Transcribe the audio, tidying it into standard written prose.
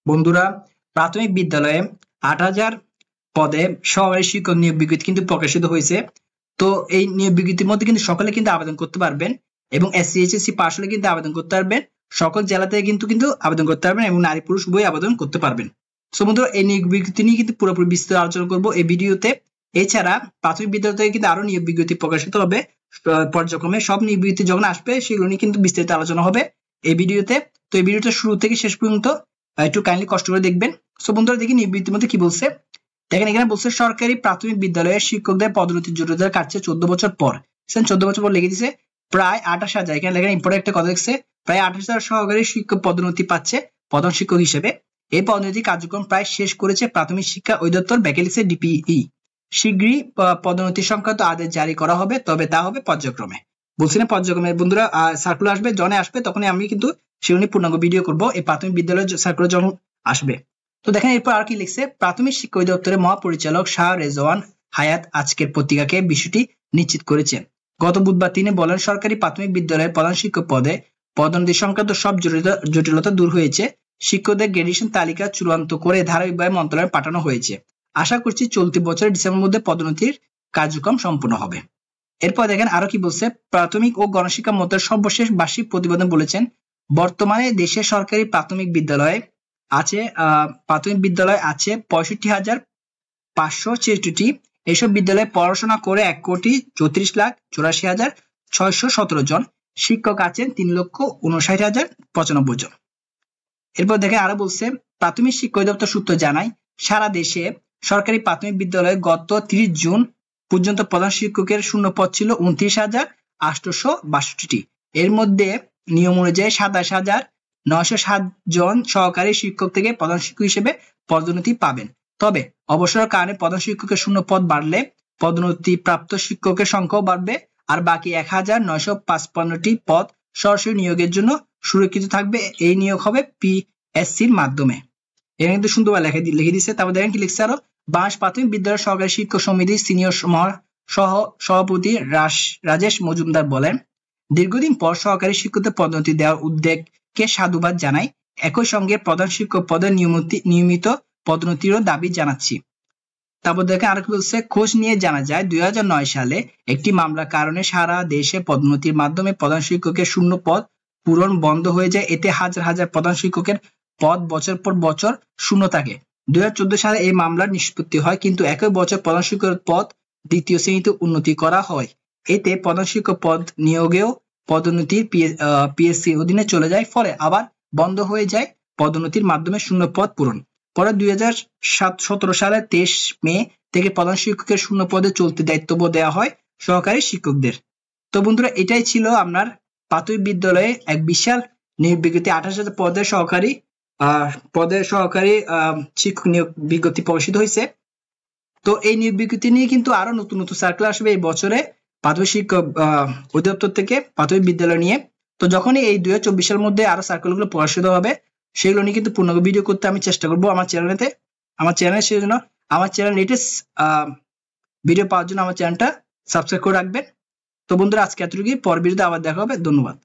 বন্ধুরা, প্রাথমিক বিদ্যালয়ে ৮,০০০ পদে সহকারী শিক্ষক নিয়োগ বিজ্ঞপ্তি কিন্তু প্রকাশিত হয়েছে। তো এই নিয়োগ বিজ্ঞপ্তির মধ্যে কিন্তু সকলে কিন্তু আবেদন করতে পারবেন এবং এসসি এইচএসসি পাশ হলে কিন্তু আবেদন করতে পারবেন। সকল জেলা থেকে কিন্তু আবেদন করতে পারবেন এবং নারী পুরুষ উভয় আবেদন করতে পারবেন। সো বন্ধুরা, এই নিয়োগ বিজ্ঞপ্তি নিয়ে কিন্তু পুরোপুরি বিস্তারিত আলোচনা করব এই ভিডিওতে। এছাড়া প্রাথমিক বিদ্যালয় থেকে কিন্তু আরো নিয়োগ বিজ্ঞপ্তি প্রকাশিত হবে পর্যায়ক্রমে। সব নিয়োগ বিজ্ঞপ্তি যখন আসবে সেগুলো নিয়ে কিন্তু বিস্তারিত আলোচনা হবে এই ভিডিওতে। তো এই ভিডিওটা শুরু থেকে শেষ পর্যন্ত একটু কাইন্ডলি কষ্ট করে দেখবেন। সো বন্ধুরা, দেখি নিয়োগ বিজ্ঞপ্তির মধ্যে কি বলছে। দেখেন, এখানে বলছে সরকারি প্রাথমিক বিদ্যালয়ের শিক্ষকদের পদোন্নতির জটিলতা কাটছে 14 বছর পর। 14 বছর পর লিখে দিয়েছে প্রায় 28,000। এখানে লেখেন ইম্পর্টেন্ট একটা কথা লিখছে, প্রায় 28,000 সহকারী শিক্ষক পদোন্নতি পাচ্ছে প্রধান শিক্ষক হিসেবে। এই পদোন্নতি কার্যক্রম প্রায় শেষ করেছে প্রাথমিক শিক্ষা অধিদপ্তর, ভ্যাকেন্সি ডিপিই। শীঘ্রই পদোন্নতি সংক্রান্ত আদেশ জারি করা হবে, তবে তা হবে পর্যায়ক্রমে। বলছি না পর্যায়ক্রমে বন্ধুরা, সার্কুলার আসবে জনে আসবে তখনই আমি কিন্তু সেগুলো পূর্ণাঙ্গ ভিডিও করব এই প্রাথমিক বিদ্যালয়ের সার্কুলার যখন আসবে। তো দেখেন এরপর আর কি লিখছে, প্রাথমিক শিক্ষা অধিদপ্তরের মহাপরিচালক শাহ রেজওয়ান হায়াত আজকের পত্রিকাকে বিষয়টি নিশ্চিত করেছেন। গত বুধবার তিনি বলেন, সরকারি প্রাথমিক বিদ্যালয়ের প্রধান শিক্ষক পদে পদোন্নতি সংক্রান্ত সব জটিলতা দূর হয়েছে। শিক্ষকদের গ্রেডেশন তালিকা চূড়ান্ত করে ধারাবাহিকভাবে মন্ত্রণালয়ে পাঠানো হয়েছে। আশা করছি চলতি বছরের ডিসেম্বরের মধ্যে পদোন্নতির কার্যক্রম সম্পূর্ণ হবে। এরপর দেখেন আরো কি বলছে, প্রাথমিক ও গণশিক্ষা মন্ত্রণালয়ের সর্বশেষ বার্ষিক প্রতিবেদন বলেছেন, বর্তমানে দেশে সরকারি প্রাথমিক বিদ্যালয় আছে 65,563টি। এইসব বিদ্যালয়ে পড়াশোনা করে 1,34,84,617 জন। শিক্ষক আছেন 3,59,095 জন। এরপর দেখেন আরো বলছে, প্রাথমিক শিক্ষা অধিদপ্তর সূত্র জানায়, সারা দেশে সরকারি প্রাথমিক বিদ্যালয়ে গত 30 জুন পর্যন্ত প্রধান শিক্ষকের শূন্য পদ ছিল 29,862টি। এর মধ্যে নিয়ম অনুযায়ী 27,907 জন সহকারী শিক্ষক থেকে প্রধান শিক্ষক হিসেবে পদোন্নতি পাবেন। তবে অবসরের কারণে প্রধান শিক্ষকের শূন্য পদ বাড়লে পদোন্নতি প্রাপ্ত শিক্ষকের সংখ্যাও বাড়বে। আর বাকি 1,955টি পদ সরাসরি নিয়োগের জন্য সুরক্ষিত থাকবে। এই নিয়োগ হবে পিএসসির মাধ্যমে। এটা কিন্তু সুন্দরভাবে লিখে দিচ্ছে। তারপর দেখেন কি লিখছে আরো, বাংলাদেশ প্রাথমিক বিদ্যালয় সহকারী শিক্ষক সমিতির সিনিয়র সভাপতি রাজেশ মজুমদার বলেন, দীর্ঘদিন পর সহকারী শিক্ষকদের পদোন্নতি দেওয়ার উদ্যোগকে সাধুবাদ জানাই। একই সঙ্গে প্রধান শিক্ষক পদে নিয়মিত পদোন্নতিরও দাবি জানাচ্ছি। তারপর দেখেন আরেকটু বলছে, খোঁজ নিয়ে জানা যায় 2009 সালে একটি মামলার কারণে সারা দেশে পদোন্নতির মাধ্যমে প্রধান শিক্ষকের শূন্য পদ পূরণ বন্ধ হয়ে যায়। এতে হাজার হাজার প্রধান শিক্ষকের পদ বছর পর বছর শূন্য থাকে। 2014 সালে এই মামলার নিষ্পত্তি হয়, কিন্তু একই বছর প্রধান শিক্ষকের পদ দ্বিতীয় শ্রেণীতে উন্নতি করা হয়। এতে প্রধান শিক্ষক পদ নিয়োগেও পদোন্নতি পিএসসি অধীনে চলে যায়, ফলে আবার বন্ধ হয়ে যায় পদোন্নতির মাধ্যমে শূন্য পদ পূরণ। পরে 2017 সালের 23 মে থেকে প্রধান শিক্ষকের শূন্য পদে চলতি দায়িত্ব দেওয়া হয় সহকারী শিক্ষকদের। তো বন্ধুরা, এটাই ছিল আপনার প্রাথমিক বিদ্যালয়ে এক বিশাল নিয়োগ বিজ্ঞপ্তি। 28,000 পদের সহকারী শিক্ষক নিয়োগ বিজ্ঞপ্তি প্রকাশিত হয়েছে। তো এই নিয়োগ বিজ্ঞপ্তি নিয়ে কিন্তু আরো নতুন নতুন সার্কুলার আসবে এই বছরে প্রাথমিক শিক্ষা অধিদপ্তর থেকে প্রাথমিক বিদ্যালয় নিয়ে। তো যখনই এই 2024 সালের মধ্যে আরো সার্কুলার গুলো প্রকাশিত হবে সেগুলো নিয়ে কিন্তু পূর্ণাঙ্গ ভিডিও করতে আমি চেষ্টা করবো আমার চ্যানেলে। সেজন্য আমার চ্যানেল লেটেস্ট ভিডিও পাওয়ার জন্য আমার চ্যানেলটা সাবস্ক্রাইব করে রাখবেন। তো বন্ধুরা, আজকে এতটুকুই। পরের ভিডিওতে আবার দেখা হবে। ধন্যবাদ।